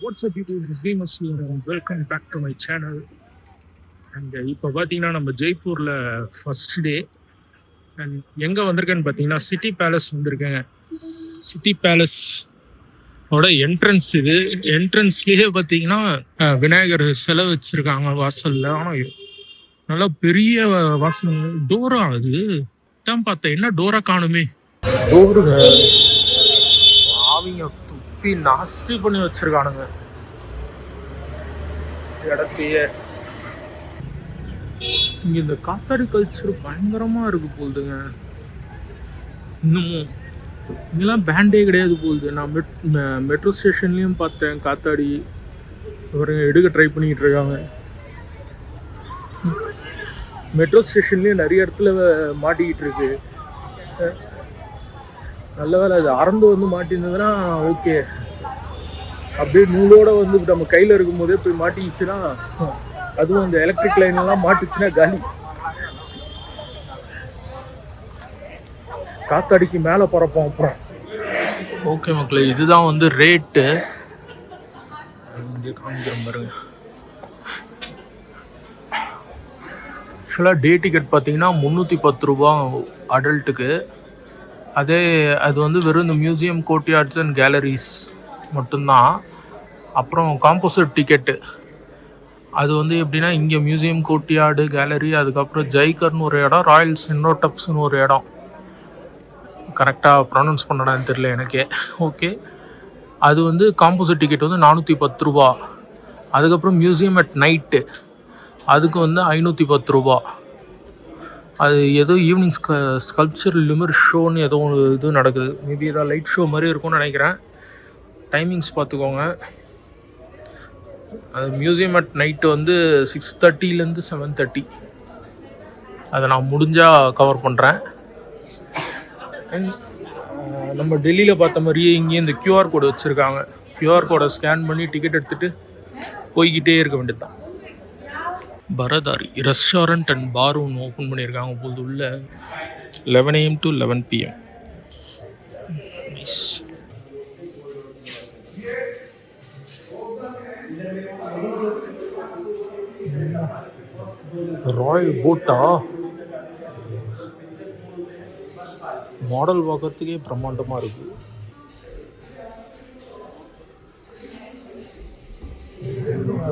What's up, YouTube? This is Demas here and welcome back to my channel. And இப்போ பார்த்தீங்கன்னா நம்ம ஜெய்ப்பூரில் first day and எங்கே வந்திருக்கேன்னு பார்த்தீங்கன்னா சிட்டி பேலஸ் வந்திருக்கேங்க. சிட்டி பேலஸ் ஓட என்ட்ரன்ஸ் இது. என்ட்ரன்ஸ்லேயே பார்த்தீங்கன்னா விநாயகர் சிலை வச்சுருக்காங்க வாசலில். ஆனால் நல்லா பெரிய வாசல். டோரா அது தான் பார்த்தேன், என்ன டோரா காணுமே. டோருங்க ஆவிங்க துப்பி நாஸ்தி பண்ணி வச்சுருக்கானுங்க இடத்தையே. இங்கே இந்த காத்தாடி கல்ச்சர் பயங்கரமாக இருக்கு போகுதுங்க. இன்னமும் இங்கெல்லாம் பேண்டே கிடையாது போகுது. நான் மெட்ரோ ஸ்டேஷன்லேயும் பார்த்தேன் காத்தாடி இவருங்க எடுக்க ட்ரை பண்ணிக்கிட்டு இருக்காங்க. மெட்ரோ ஸ்டேஷன்லேயும் நிறைய இடத்துல மாட்டிக்கிட்டு இருக்கு. நல்ல வேலை அது அறந்து வந்து மாட்டிருந்ததுன்னா ஓகே. அப்படியே நூலோட வந்து நம்ம கையில் இருக்கும் போதே போய் மாட்டிக்கிச்சுன்னா, அதுவும் அந்த எலக்ட்ரிக் லைன் எல்லாம் மாட்டுச்சுன்னா காலி. காத்தாடிக்கு மேலே பறப்போம் அப்புறம். ஓகே மக்களே, இதுதான் வந்து ரேட்டு. இங்கே காமிக்கிறோம் பாருங்க. ஆக்சுவலாக டே டிக்கெட் பார்த்தீங்கன்னா 310 ரூபா அடல்ட்டுக்கு. அது வந்து வெறும் இந்த மியூசியம், கோர்ட்யார்ட்ஸ் அண்ட் கேலரிஸ் மட்டும்தான். அப்புறம் காம்போசிட் டிக்கெட்டு அது வந்து எப்படின்னா, இங்கே மியூசியம், கோர்ட்யார்டு, கேலரி, அதுக்கப்புறம் ஜெய்கர்னு ஒரு இடம், ராயல் சினோடெக்ஸ்னு ஒரு இடம். கரெக்டாக ப்ரொனவுன்ஸ் பண்ணடான்னு தெரியல எனக்கே. ஓகே, அது வந்து காம்போசிட் டிக்கெட் வந்து 410 ரூபா. அதுக்கப்புறம் மியூசியம் அட் நைட்டு அதுக்கு வந்து 510 ரூபா. அது ஏதோ ஈவினிங் ஸ்கல்ப்சர் லிமர் ஷோன்னு ஏதோ ஒரு இது நடக்குது. மேபி ஏதாவது லைட் ஷோ மாதிரி இருக்கும்னு நினைக்கிறேன். டைமிங்ஸ் பார்த்துக்கோங்க. அது மியூசியம் அட் நைட்டு வந்து 6:30 7:30. அதை நான் முடிஞ்சால் கவர் பண்ணுறேன். நம்ம டெல்லியில் பார்த்த மாதிரியே இங்கேயும் இந்த QR கோடு வச்சுருக்காங்க. QR கோடை ஸ்கேன் பண்ணி டிக்கெட் எடுத்துகிட்டு போய்கிட்டே இருக்க வேண்டியது தான். பரதாரி ரெஸ்டாரண்ட் அண்ட் பார் ஒன்று ஓப்பன் பண்ணியிருக்காங்க போது உள்ள. 11 AM to 11 PM. Nice. Royal போட்டா மாடல் பார்க்கறதுக்கே பிரம்மாண்டமாக இருக்குது.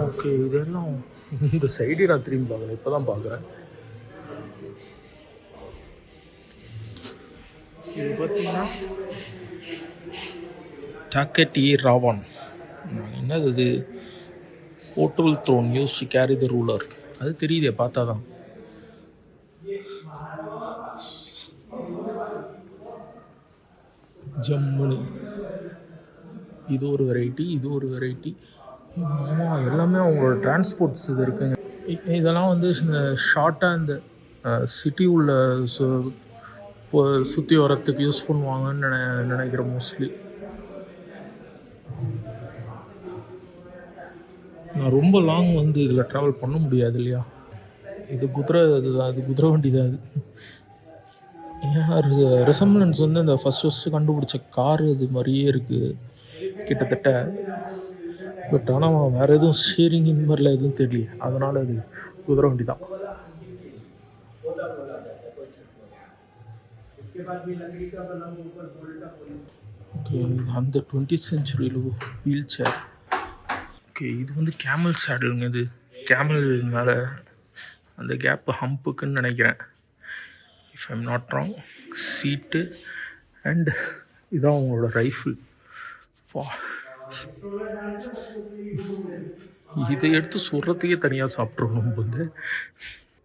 ஓகே, இதெல்லாம் இந்த சைடு நான் திரும்பி பார்க்கல, இப்போ தான் பார்க்குறேன். இது பார்த்தீங்கன்னா டாக்கெட் ராவன். என்னது இது? Portable throne use to carry the ruler. அது தெரியுதே பார்த்தா தான். ஜம்முனு இது ஒரு வெரைட்டி, இது ஒரு வெரைட்டி. ஆமாம், எல்லாமே அவங்களோட டிரான்ஸ்போர்ட்ஸ் இது இருக்குங்க. இதெல்லாம் வந்து ஷார்ட்டாக இந்த சிட்டி உள்ள சுற்றி வரத்துக்கு யூஸ் பண்ணுவாங்கன்னு நினைக்கிறேன் மோஸ்ட்லி. நான் ரொம்ப லாங் வந்து இதில் ட்ராவல் பண்ண முடியாது இல்லையா. இது குதிரை, அது குதிரை வண்டி தான். அது ரிசம்பிளன்ஸ் வந்து இந்த ஃபஸ்ட்டு கண்டுபிடிச்ச காரு அது மாதிரியே இருக்குது கிட்டத்தட்ட. பட் ஆனால் வேறு எதுவும் ஷேரிங் இந்த மாதிரிலாம் எதுவும் தெரியல. அதனால் அது குதிரை வண்டி தான். ஓகே, அந்த 20th century wheel chair. Okay, இது வந்து கேமல் சேடலுங்க. இது கேமல் மேலே அந்த கேப்பு ஹம்புக்குன்னு நினைக்கிறேன், if I'm not wrong. Seat and இதான் அவங்களோட ரைஃபிள். இதை எடுத்து சொல்கிறதுக்கே தனியாக சாப்பிட்றோம் போது.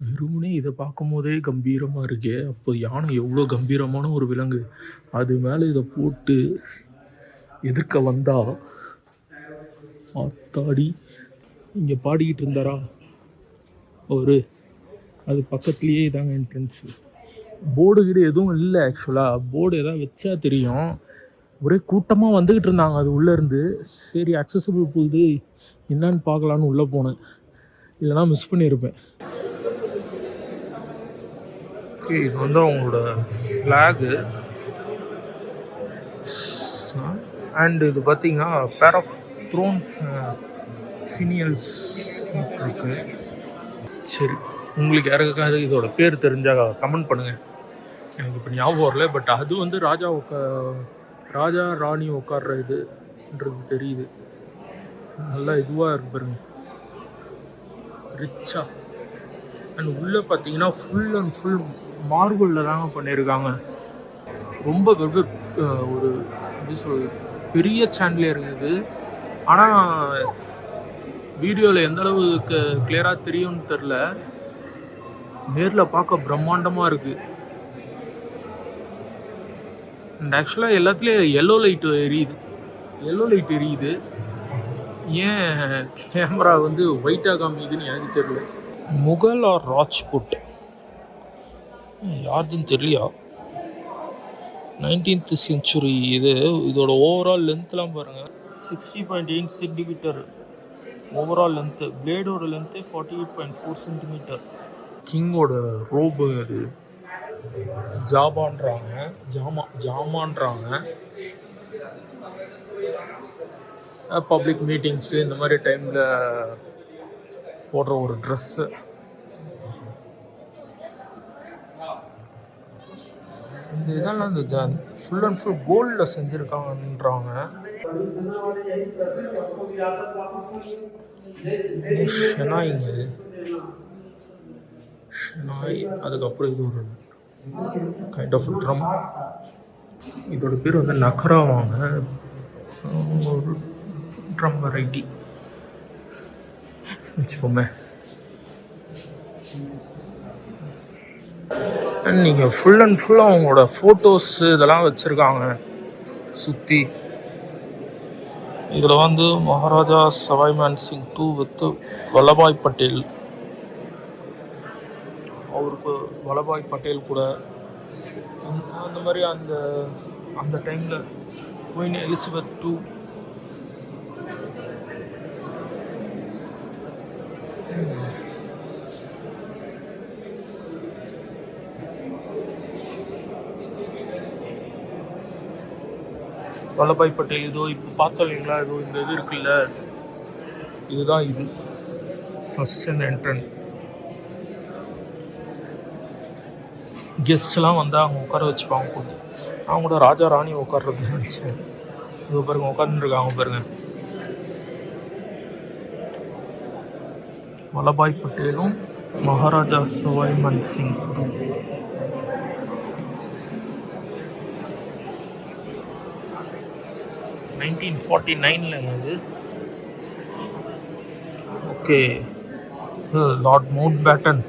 வெறுமனே இதை பார்க்கும் போதே கம்பீரமாக இருக்கே. அப்போ யானை எவ்வளோ கம்பீரமான ஒரு விலங்கு. அது மேலே இதை போட்டு எதிர்க்க வந்தா ஆத்தாடி. இங்கே பாடிக்கிட்டு இருந்தாரா ஒரு, அது பக்கத்துலேயே இதாங்க என்ட்ரன்ஸு. போர்டு கீடு எதுவும் இல்லை. ஆக்சுவலாக போர்டு எதாவது வச்சா தெரியும். ஒரே கூட்டமாக வந்துக்கிட்டு இருந்தாங்க அது உள்ளேருந்து. சரி, அக்சசபிள் போகுது என்னன்னு பார்க்கலான்னு உள்ளே போனேன், இல்லைனா மிஸ் பண்ணியிருப்பேன். ஓகே, இது வந்து அவங்களோட ஃப்ளாகு. அண்ட் இது பார்த்தீங்கன்னா பேர் ஆஃப் த்ரோன்ஸ் ஃபினியல்ஸ் இருக்கு. சரி, உங்களுக்கு யாருக்காவது இதோட பேர் தெரிஞ்சால் கமெண்ட் பண்ணுங்கள். எனக்கு இப்போ ஞாபகம் வரல. பட் அது வந்து ராஜா ராணி உட்கார்ற இதுன்றது தெரியுது. நல்லா இதுவாக இருக்கு பாருங்க, ரிச்சா. அண்ட் உள்ளே பார்த்தீங்கன்னா ஃபுல் அண்ட் ஃபுல் மார்பிளில் தாங்க பண்ணியிருக்காங்க. ரொம்ப ஒரு எப்படி சொல்கிறது, பெரிய சாண்ட்லியர் இருக்குது. ஆனால் வீடியோவில் எந்த அளவுக்கு கிளியராக தெரியும்னு தெரில. நேரில் பார்க்க பிரம்மாண்டமாக இருக்குது. அண்ட் ஆக்சுவலாக எல்லாத்துலேயும் எல்லோ லைட் எரியுது. ஏன் கேமரா வந்து ஒயிட்டாக காமிக்குதுன்னு எனக்கு தெரியல. முகல் ஆர் ராஜ்புட் யாருதுன்னு தெரியலையா. 19th century இதோட ஓவரால் லென்த்லாம் பாருங்கள், 60.8 சென்டிமீட்டர் ஓவரால் லென்த்து. பிளேடோட லென்த்து 48.4 சென்டிமீட்டர். கிங்கோட ரோபு அது ஜாமான்றாங்க. பப்ளிக் மீட்டிங்ஸு இந்த மாதிரி டைமில் போடுற ஒரு ட்ரெஸ்ஸு. இந்த இதெல்லாம் இந்த ஃபுல் அண்ட் ஃபுல் கோல்டில் செஞ்சுருக்காங்கன்றாங்க. ஷெனாய். அதுக்கப்புறம் இது ஒரு கைண்ட் ஆஃப் ட்ரம். இதோட பேர் வந்து நக்கராவாங்க. ஒரு ட்ரம் வெரைட்டி வச்சுக்கோமே. அண்ட் நீங்கள் ஃபுல் அண்ட் ஃபுல்லாக அவங்களோட ஃபோட்டோஸ் இதெல்லாம் வச்சுருக்காங்க சுற்றி. இதில் வந்து மகாராஜா சவாய் மான்சிங் 2 வித் வல்லபாய் பட்டேல். அவருக்கு வல்லபாய் பட்டேல் கூட அந்த மாதிரி அந்த டைமில் குயின் எலிசபெத் 2. வல்லபாய் பட்டேல் இதோ இப்போ பார்த்தோம் இல்லைங்களா, இதோ இந்த இது இருக்குல்ல, இதுதான் இது ஃபஸ்ட் அந்த என்ட்ரன்ஸ். கெஸ்ட்லாம் வந்து அவங்க உட்கார வச்சுப்பாங்க கொஞ்சம். அவங்க கூட ராஜா ராணி உட்கார்றது நினச்சேன். இது பாருங்க உட்காந்துருக்காங்க பாருங்க. வல்லபாய் பட்டேலும் மகாராஜா சவாய் மான்சிங் 2. அது okay. Lord Mountbatten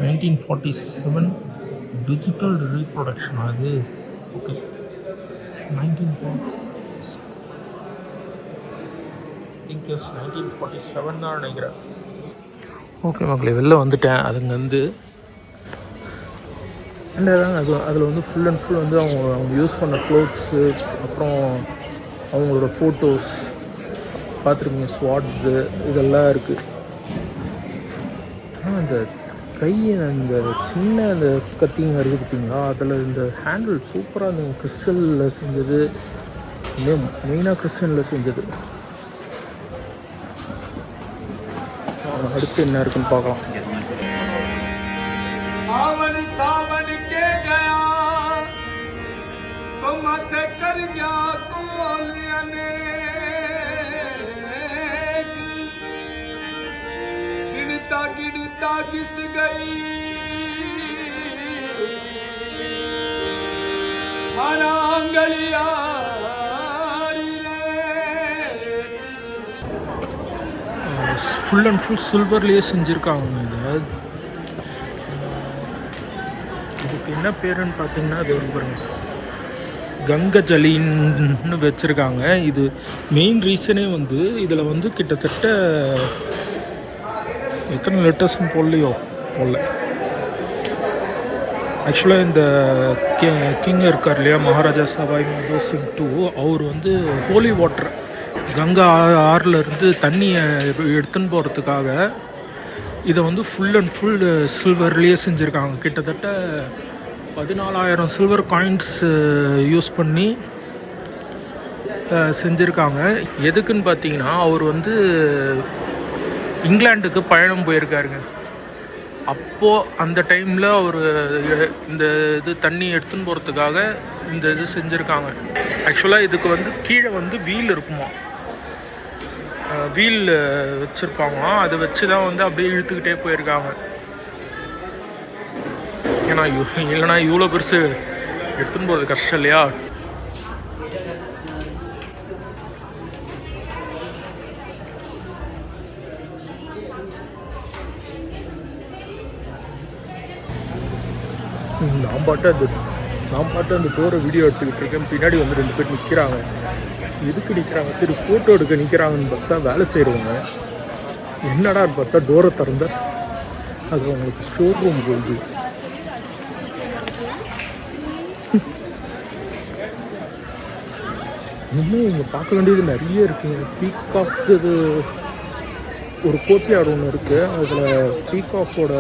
1947 digital reproduction. அது ஓகே 1947 தான் நினைக்கிறேன். ஓகே மக்களே, வெளில வந்துட்டேன். அதுங்க அதில் வந்து ஃபுல் அண்ட் ஃபுல் வந்து அவங்க யூஸ் பண்ண க்ளோத்ஸு, அப்புறம் அவங்களோட ஃபோட்டோஸ் பார்த்துருக்கீங்க, ஸ்வாட்ஸு இதெல்லாம் இருக்குது. ஆனால் அந்த அந்த சின்ன அந்த கத்திங்க இருக்குது பார்த்தீங்களா, அதில் இந்த ஹேண்டில் சூப்பராக இருந்தது. கிறிஸ்டலில் செஞ்சது, மெயினாக கிறிஸ்டலில் செஞ்சது. அடுத்து என்ன இருக்குன்னு பார்க்கலாம். गिरता किस गई ஃபுல் அண்ட் ஃபுல் சில்வர்லேயே செஞ்சுருக்காங்க. இதுக்கு என்ன பேருன்னு பார்த்தீங்கன்னா, அது பாருங்க கங்கஜலின்னு வச்சுருக்காங்க. இது மெயின் ரீசனே வந்து இதில் வந்து கிட்டத்தட்ட எத்தனை லெட்டர்ஸ்னு போடல. ஆக்சுவலாக இந்த கிங் இருக்கார் இல்லையா, மகாராஜா சவாய் மாதோசிங் 2, அவர் வந்து ஹோலி வாட்டர் கங்கா ஆறிலிருந்து தண்ணியை எடுத்துன்னு போகிறதுக்காக இதை வந்து ஃபுல் அண்ட் ஃபுல் சில்வர்லேயே செஞ்சுருக்காங்க. கிட்டத்தட்ட 14,000 சில்வர் காயின்ஸ் யூஸ் பண்ணி செஞ்சுருக்காங்க. எதுக்குன்னு பார்த்தீங்கன்னா, அவர் வந்து இங்கிலாந்துக்கு பயணம் போயிருக்காருங்க. அப்போது அந்த டைமில் அவர் இந்த இது தண்ணி எடுத்துன்னு போகிறதுக்காக இந்த இது செஞ்சுருக்காங்க. ஆக்சுவலாக இதுக்கு வந்து கீழே வந்து வீல் இருக்குமா, வீல் வச்சுருப்பாங்களாம். அதை வச்சு தான் வந்து அப்படியே இழுத்துக்கிட்டே போயிருக்காங்க. ஏன்னா இல்லைனா இவ்வளோ பெருசு எடுத்துன்னு போகிறது கஷ்டம் இல்லையா. நான் பாட்டு அந்த போகிற வீடியோ எடுத்துக்கிட்டு இருக்கேன். பின்னாடி வந்து 2 பேர் நிற்கிறாங்க. எதுக்கு நிற்கிறாங்க? சரி ஃபோட்டோ எடுக்க நிற்கிறாங்கன்னு பார்த்தா வேலை செய்கிறவங்க. என்னடான்னு பார்த்தா டோரை திறந்தா அது அவங்களுக்கு ஸ்டோர் ரூம் போகுது. இன்னும் இங்கே பார்க்க வேண்டியது நிறைய இருக்குங்க. பீகாக்கு ஒரு கோட்டையாடு ஒன்று இருக்குது. அதில் பீகாக்கோட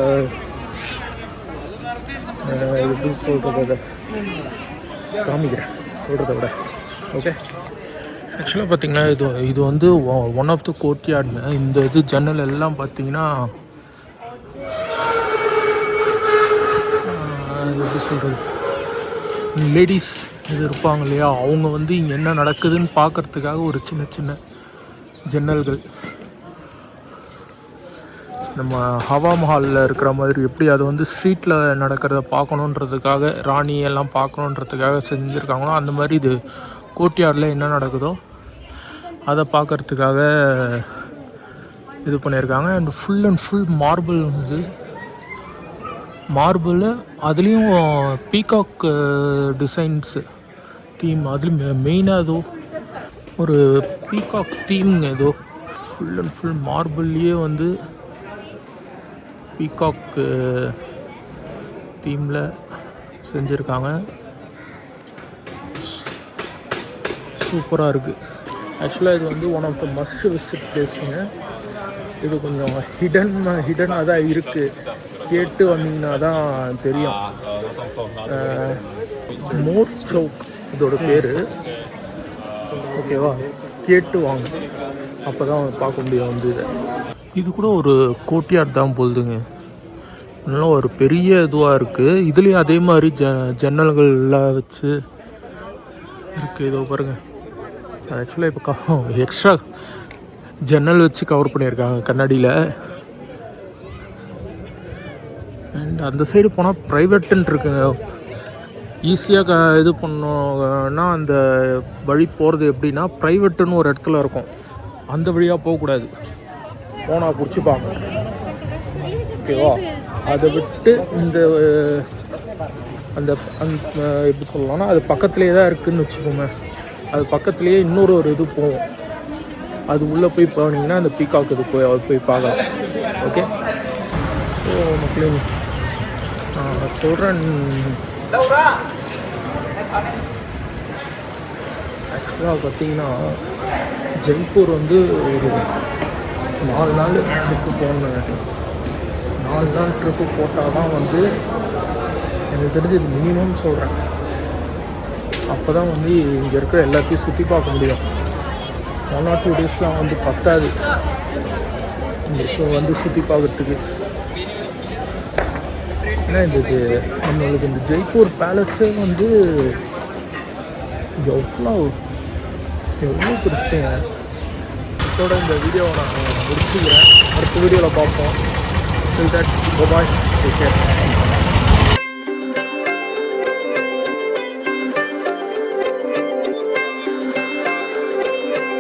எப்படி சொல்கிறத காமிக்கிறேன் சொல்கிறத விட. ஓகே, ஆக்சுவலாக பார்த்தீங்கன்னா இது வந்து ஒன் ஆஃப் த கோர்ட்யார்டுங்க. இந்த இது ஜன்னல் எல்லாம் பார்த்தீங்கன்னா எப்படி சொல்கிறது, லேடிஸ் இது இருப்பாங்க இல்லையா, அவங்க வந்து இங்கே என்ன நடக்குதுன்னு பார்க்குறதுக்காக ஒரு சின்ன சின்ன ஜன்னல்கள். நம்ம ஹவா மஹாலில் இருக்கிற மாதிரி எப்படி அதை வந்து ஸ்ட்ரீட்டில் நடக்கிறத பார்க்கணுன்றதுக்காக, ராணியெல்லாம் பார்க்கணுன்றதுக்காக செஞ்சுருக்காங்களோ, அந்த மாதிரி இது கோர்ட்யார்டில் என்ன நடக்குதோ அதை பார்க்குறதுக்காக இது பண்ணியிருக்காங்க. அண்ட் ஃபுல் மார்பிள் வந்து மார்பிள், அதுலேயும் பீகாக் டிசைன்ஸு தீம். அதுலேயும் மெயினாக ஏதோ ஒரு பீகாக் தீம்ங்க. ஏதோ ஃபுல் மார்பிள்லேயே வந்து பீகாக் தீமில் செஞ்சுருக்காங்க. சூப்பராக இருக்குது. ஆக்சுவலாக இது வந்து one of the must visit பிளேஸுங்க. இது கொஞ்சம் ஹிடனாக தான் இருக்குது. கேட்டு வந்தீங்கன்னா தான் தெரியும். மோர் சவுக் இதோட பேர். ஓகேவா, கேட்டு வாங்க, அப்போ தான் பார்க்க முடியும் வந்து இது கூட ஒரு கோர்ட்யார்ட் தான் போகுதுங்க. நல்லா ஒரு பெரிய இதுவாக இருக்குது. இதுலேயும் அதே மாதிரி ஜன்னல்கள்லாம் வச்சு இருக்குது. இதோ பாருங்கள், ஆக்சுவலாக இப்போ எக்ஸ்ட்ரா ஜன்னல் வச்சு கவர் பண்ணியிருக்காங்க கண்ணாடியில். அண்ட் அந்த சைடு போனால் ப்ரைவேட்டுன்னு இருக்குங்க. ஈஸியாக இது பண்ணோன்னா அந்த வழி போகிறது எப்படின்னா, ப்ரைவேட்டுன்னு ஒரு இடத்துல இருக்கும், அந்த வழியாக போகக்கூடாது, போனால் பிடிச்சிப்பாங்க. ஓகேவா, அதை விட்டு இந்த அந்த எப்படி சொல்லலாம்னா, அது பக்கத்துலேயே தான் இருக்குதுன்னு வச்சுக்கோங்க. அது பக்கத்துலேயே இன்னொரு இது போகும். அது உள்ளே போய் போனீங்கன்னா அந்த பீகாக் இது போய் பார்க்கலாம். ஓகே, ஸோ மக்களே நான் சொல்கிறேன், ஆக்சுவலாக பார்த்தீங்கன்னா ஜெய்ப்பூர் வந்து ஒரு 4 நாள் ட்ரிப்பு போனேன். 4 நாள் ட்ரிப்பு போட்டால் தான் வந்து எனக்கு தெரிஞ்சு இது மினிமம் சொல்கிறேன். அப்போ தான் வந்து இங்கே இருக்கிற எல்லாத்தையும் சுற்றி பார்க்க முடியும். 1 or 2 டேஸ்லாம் வந்து பத்தாது இந்த ஷோ வந்து சுற்றி பார்க்குறதுக்கு. ஏன்னா இந்த நம்மளுக்கு இந்த ஜெய்ப்பூர் பேலஸே வந்து எவ்வளோ பெருசுங்க. இதோட இந்த வீடியோவை நான் முடிச்சுக்கிறேன். அடுத்த வீடியோவில் பார்ப்போம். Till that, bye-bye. Take care.